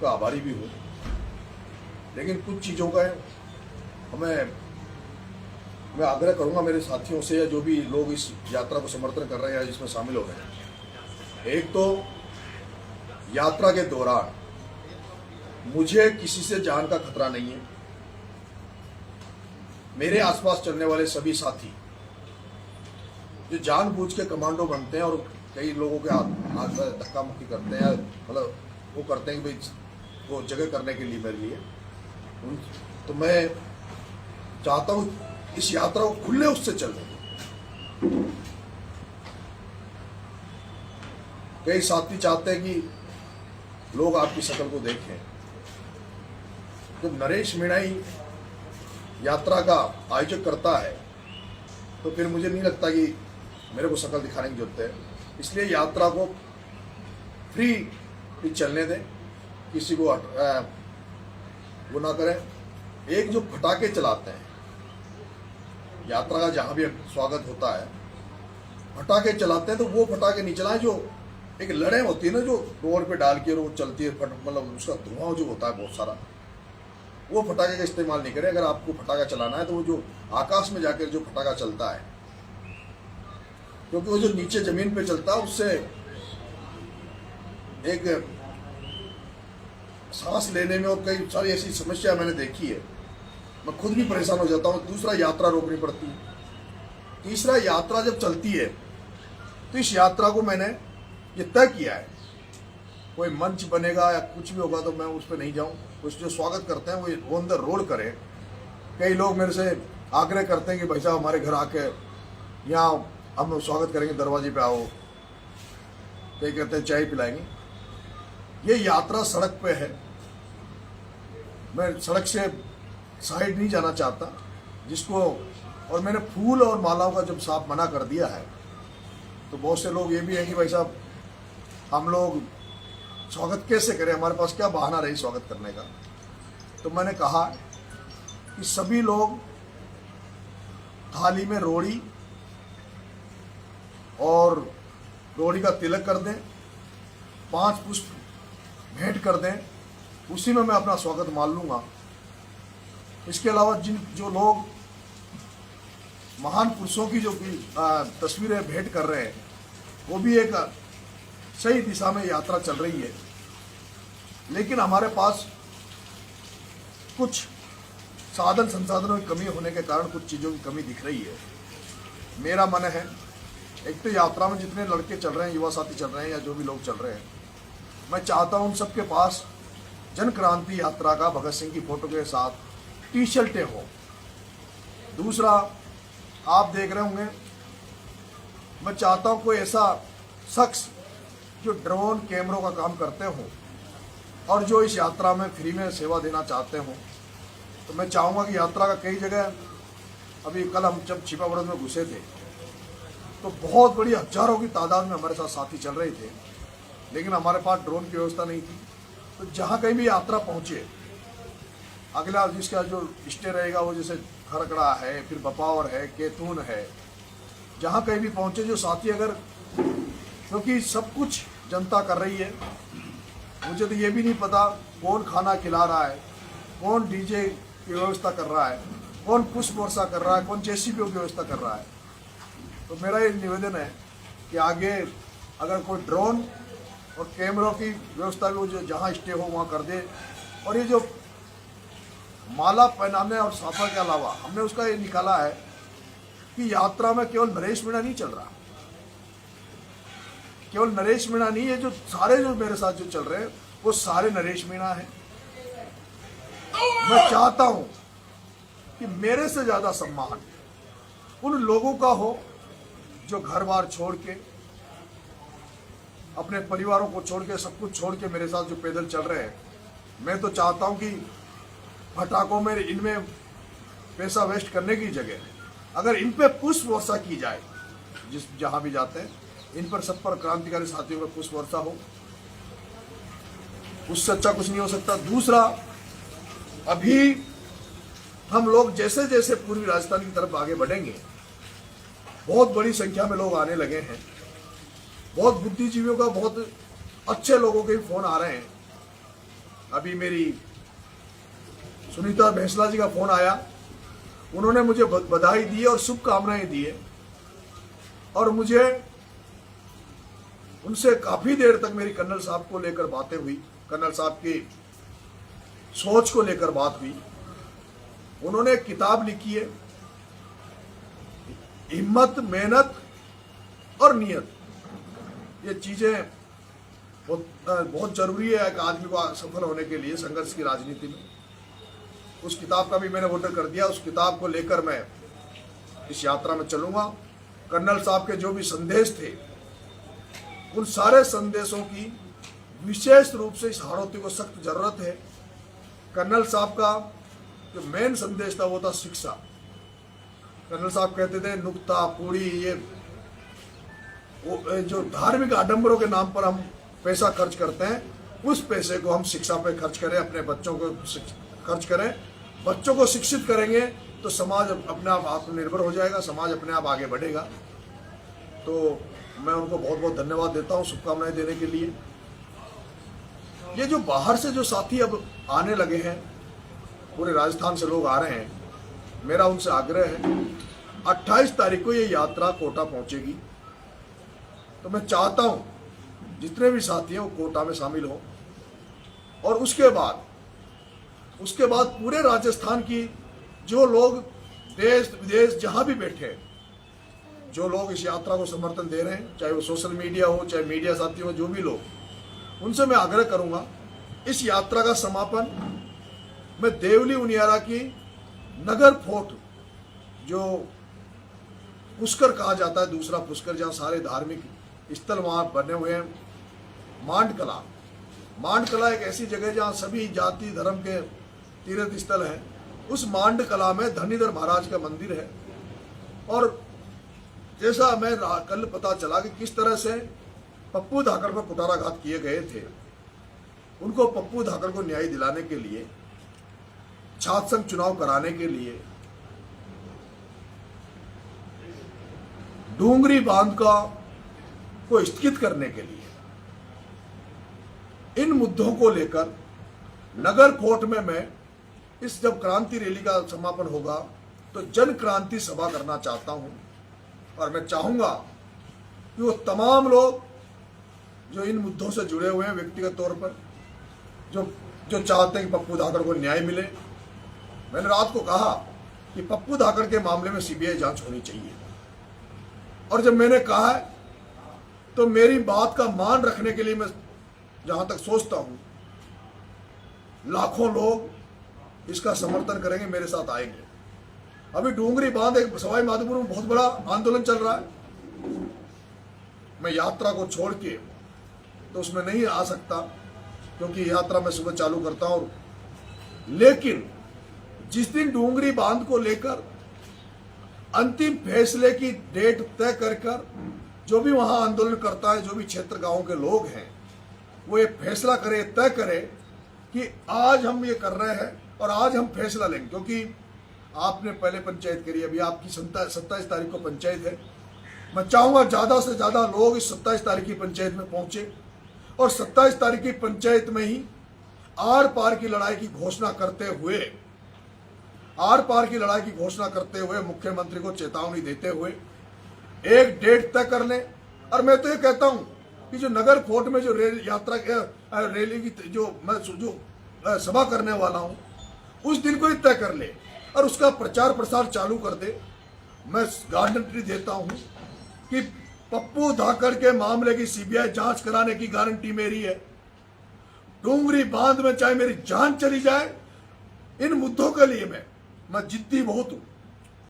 सबका आभारी भी हूँ, लेकिन कुछ चीज़ों का मैं आग्रह करूँगा मेरे साथियों से या जो भी लोग इस यात्रा को समर्थन कर रहे हैं या जिसमें शामिल हो रहे हैं। एक तो यात्रा के दौरान मुझे किसी से जान का खतरा नहीं है। मेरे आसपास चलने वाले सभी साथी जो जानबूझ के कमांडो बनते हैं और कई लोगों के हाथ में धक्का मुक्की करते हैं, मतलब वो करते हैं कि भाई वो जगह करने के लिए मेरे लिए, तो मैं चाहता हूँ इस यात्रा को खुले उससे चलने। कई साथी चाहते हैं कि लोग आपकी शक्ल को देखें। जब नरेश मीणाई यात्रा का आयोजक करता है तो फिर मुझे नहीं लगता कि मेरे को शक्ल दिखाने की जरूरत है। इसलिए यात्रा को फ्री चलने दें, किसी को वो ना करें। एक जो पटाखे चलाते हैं, यात्रा का जहाँ भी स्वागत होता है पटाखे चलाते हैं, तो वो पटाखे नहीं चलाएं जो एक लड़े होती है ना, जो रोड पे डाल के वो चलती है, मतलब उसका धुआं जो होता है बहुत सारा, वो पटाखे का इस्तेमाल नहीं करें। अगर आपको पटाखा चलाना है तो वो जो आकाश में जाकर जो पटाखा चलता है, क्योंकि वो जो नीचे जमीन पे चलता है उससे एक सांस लेने में और कई सारी ऐसी समस्या मैंने देखी है, मैं खुद भी परेशान हो जाता हूँ। दूसरा, यात्रा रोकनी पड़ती है। तीसरा, यात्रा जब चलती है तो इस यात्रा को मैंने ये तय किया है, कोई मंच बनेगा या कुछ भी होगा तो मैं उस पर नहीं जाऊँ। उस जो स्वागत करते हैं वो ऑन द रोड करें। कई लोग मेरे से आग्रह करते हैं कि भाई साहब हमारे घर आके यहाँ हम स्वागत करेंगे, दरवाजे पे आओ। कई कहते हैं चाय पिलाएंगे। ये यात्रा सड़क पे है, मैं सड़क से साइड नहीं जाना चाहता जिसको, और मैंने फूल और मालाओं का जब साफ मना कर दिया है तो बहुत से लोग ये भी हैं कि भाई साहब हम लोग स्वागत कैसे करें, हमारे पास क्या बहाना रही स्वागत करने का। तो मैंने कहा कि सभी लोग थाली में रोड़ी और रोड़ी का तिलक कर दें, 5 पुष्प भेंट कर दें, उसी में मैं अपना स्वागत मान लूँगा। इसके अलावा जो लोग महान पुरुषों की जो तस्वीरें भेंट कर रहे हैं, वो भी एक सही दिशा में यात्रा चल रही है। लेकिन हमारे पास कुछ साधन संसाधनों की कमी होने के कारण कुछ चीज़ों की कमी दिख रही है। मेरा मन है, एक तो यात्रा में जितने लड़के चल रहे हैं, युवा साथी चल रहे हैं या जो भी लोग चल रहे हैं, मैं चाहता हूं उन सबके पास जन क्रांति यात्रा का भगत सिंह की फोटो के साथ टी-शर्टें हो। दूसरा, आप देख रहे होंगे, मैं चाहता हूं कोई ऐसा शख्स जो ड्रोन कैमरों का काम करते हों और जो इस यात्रा में फ्री में सेवा देना चाहते हों, तो मैं चाहूँगा कि यात्रा का कई जगह, अभी कल हम जब छिपावड़द में घुसे थे तो बहुत बड़ी हजारों की तादाद में हमारे साथ साथी चल रहे थे, लेकिन हमारे पास ड्रोन की व्यवस्था नहीं थी। तो जहाँ कहीं भी यात्रा पहुँचे, अगला जिसका जो स्टे रहेगा वो जैसे खरकड़ा है, फिर बपावर है, केतून है, जहाँ कहीं भी पहुँचे जो साथी, अगर, क्योंकि सब कुछ जनता कर रही है, मुझे तो ये भी नहीं पता कौन खाना खिला रहा है, कौन डीजे की व्यवस्था कर रहा है, कौन पुष्प वर्षा कर रहा है, कौन जेसीबी की व्यवस्था कर रहा है। तो मेरा ये निवेदन है कि आगे अगर कोई ड्रोन और कैमरों की व्यवस्था भी जो जहाँ स्टे हो वहाँ कर दे। और ये जो माला पहनाने और साफा के अलावा हमने उसका ये निकाला है कि यात्रा में केवल नरेश मीणा नहीं चल रहा, केवल नरेश मीणा नहीं है, जो सारे जो मेरे साथ जो चल रहे हैं वो सारे नरेश मीणा है। मैं चाहता हूं कि मेरे से ज्यादा सम्मान उन लोगों का हो जो घर बार छोड़ के, अपने परिवारों को छोड़ के, सब कुछ छोड़ के मेरे साथ जो पैदल चल रहे हैं। मैं तो चाहता हूं कि पटाखों में इनमें पैसा वेस्ट करने की जगह अगर इन पे पुष्प वर्षा की जाए, जहां भी जाते हैं इन पर, सब पर क्रांतिकारी साथियों पर पुष्प वर्षा हो, उससे अच्छा कुछ नहीं हो सकता। दूसरा, अभी हम लोग जैसे जैसे पूर्वी राजस्थान की तरफ आगे बढ़ेंगे, बहुत बड़ी संख्या में लोग आने लगे हैं, बहुत बुद्धिजीवियों का, बहुत अच्छे लोगों के भी फोन आ रहे हैं अभी मेरी सुनीता बैंसला जी का फोन आया, उन्होंने मुझे बधाई दी और शुभकामनाएं दी है, और मुझे उनसे काफी देर तक मेरी कर्नल साहब को लेकर बातें हुई, कर्नल साहब की सोच को लेकर बात हुई। उन्होंने एक किताब लिखी है, हिम्मत, मेहनत और नियत, ये चीजें बहुत जरूरी है एक आदमी को सफल होने के लिए संघर्ष की राजनीति में। उस किताब का भी मैंने ऑर्डर कर दिया। उस किताब को लेकर मैं इस यात्रा में चलूंगा। कर्नल साहब के जो भी संदेश थे, उन सारे संदेशों की विशेष रूप से इस हाड़ौती को सख्त जरूरत है। कर्नल साहब का जो मेन संदेश था वो था शिक्षा। कर्नल साहब कहते थे नुक्ता पूड़ी, ये जो धार्मिक आडंबरों के नाम पर हम पैसा खर्च करते हैं, उस पैसे को हम शिक्षा पे खर्च करें, अपने बच्चों को खर्च करें। बच्चों को शिक्षित करेंगे तो समाज अपने आप आत्मनिर्भर हो जाएगा, समाज अपने आप आगे बढ़ेगा। तो मैं उनको बहुत बहुत धन्यवाद देता हूँ शुभकामनाएं देने के लिए। ये जो बाहर से जो साथी अब आने लगे हैं, पूरे राजस्थान से लोग आ रहे हैं, मेरा उनसे आग्रह है 28 तारीख को ये यात्रा कोटा पहुंचेगी। तो मैं चाहता हूं जितने भी साथी हैं वो कोटा में शामिल हों, और उसके बाद पूरे राजस्थान की जो लोग देश विदेश जहां भी बैठे हैं, जो लोग इस यात्रा को समर्थन दे रहे हैं, चाहे वो सोशल मीडिया हो, चाहे मीडिया साथी हो, जो भी लोग, उनसे मैं आग्रह करूंगा इस यात्रा का समापन मैं देवली उनियारा की नगर फोर्ट, जो पुष्कर कहा जाता है, दूसरा पुष्कर जहाँ सारे धार्मिक स्थल वहाँ बने हुए हैं, मांडकला एक ऐसी जगह जहाँ सभी जाति धर्म के तीर्थ स्थल हैं। उस मांडकला में धनीधर महाराज का मंदिर है, और जैसा मैं कल पता चला कि किस तरह से पप्पू धाकड़ पर कुटाराघात किए गए थे, उनको पप्पू धाकड़ को न्याय दिलाने के लिए, छात्र संघ चुनाव कराने के लिए, डूंगरी बांध को स्थगित करने के लिए, इन मुद्दों को लेकर नगर कोर्ट में मैं इस जब क्रांति रैली का समापन होगा तो जन क्रांति सभा करना चाहता हूं। और मैं चाहूंगा कि वो तमाम लोग जो इन मुद्दों से जुड़े हुए हैं व्यक्तिगत तौर पर, जो चाहते हैं कि पप्पू धाकड़ को न्याय मिले। मैंने रात को कहा कि पप्पू धाकड़ के मामले में सीबीआई जांच होनी चाहिए, और जब मैंने कहा है तो मेरी बात का मान रखने के लिए मैं जहां तक सोचता हूं लाखों लोग इसका समर्थन करेंगे, मेरे साथ आएंगे। अभी डूंगरी बांध एक सवाई माधोपुर में बहुत बड़ा आंदोलन चल रहा है, मैं यात्रा को छोड़ के तो उसमें नहीं आ सकता, क्योंकि यात्रा मैं सुबह चालू करता हूं। लेकिन जिस दिन डूंगरी बांध को लेकर अंतिम फैसले की डेट तय कर जो भी वहां आंदोलन करता है, जो भी क्षेत्र गांव के लोग हैं, वो ये फैसला करे, तय करे कि आज हम ये कर रहे हैं और आज हम फैसला लेंगे। क्योंकि आपने पहले पंचायत करी, अभी आपकी 27 तारीख को पंचायत है। मैं चाहूंगा ज्यादा से ज्यादा लोग इस 27 तारीख की पंचायत में पहुंचे, और 27 तारीख की पंचायत में ही आर पार की लड़ाई की घोषणा करते हुए मुख्यमंत्री को चेतावनी देते हुए एक डेट तय कर लें। और मैं तो ये कहता हूं कि जो नगर कोर्ट में जो रैली की जो सभा करने वाला हूं, उस दिन को ही तय कर ले और उसका प्रचार प्रसार चालू कर दे। मैं गारंटी देता हूं कि पप्पू धाकड़ के मामले की सीबीआई जांच कराने की गारंटी मेरी है। डूंगरी बांध में चाहे मेरी जान चली जाए, इन मुद्दों के लिए मैं जिद्दी बहुत हूं।